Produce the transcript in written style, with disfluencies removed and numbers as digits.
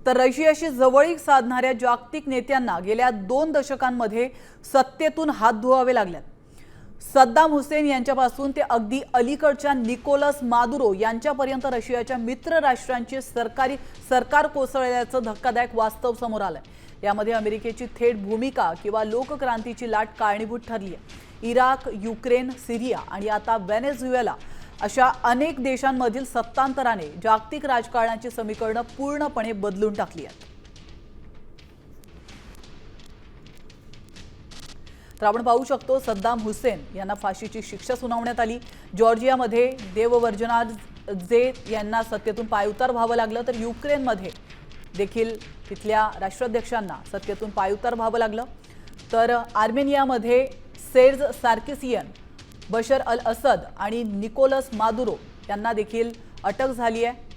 तर रशियाशी जवळीक साधणाऱ्या जागतिक नेत्यांना गेल्या 2 दशकांमध्ये सत्तेतून हात धुवावे लागले। सद्दाम हुसेन यांच्यापासून ते अगदी अलीकडच्या निकोलस मादुरो यांच्यापर्यंत रशियाच्या मित्र राष्ट्रांची सरकार कोसळल्याचं धक्कादायक वास्तव समोर आलंय। यामध्ये अमेरिकेची थेट भूमिका किंवा लोकक्रांतीची लाट कारणीभूत ठरली आहे। इराक, युक्रेन, सिरिया आणि आता व्हेनेझुएला अशा अनेक देशांमधील सत्तांतराने जागतिक राजकारणाची समीकरणं पूर्णपणे बदलून टाकली आहेत। तर आपण पाहू शकतो सद्दाम हुसेन यांना फाशीची शिक्षा सुनावण्यात आली। जॉर्जियामध्ये देववर्जनाजे यांना सत्तेतून पायउतार व्हावं लागलं, तर युक्रेनमध्ये देखील तिथल्या राष्ट्राध्यक्षांना सत्तेतून पायउतार व्हावं लागलं। तर आर्मेनियामध्ये सेर्ज सार्किसियन, बशर अल असद आणि निकोलस मादुरो यांना देखील अटक झाली आहे।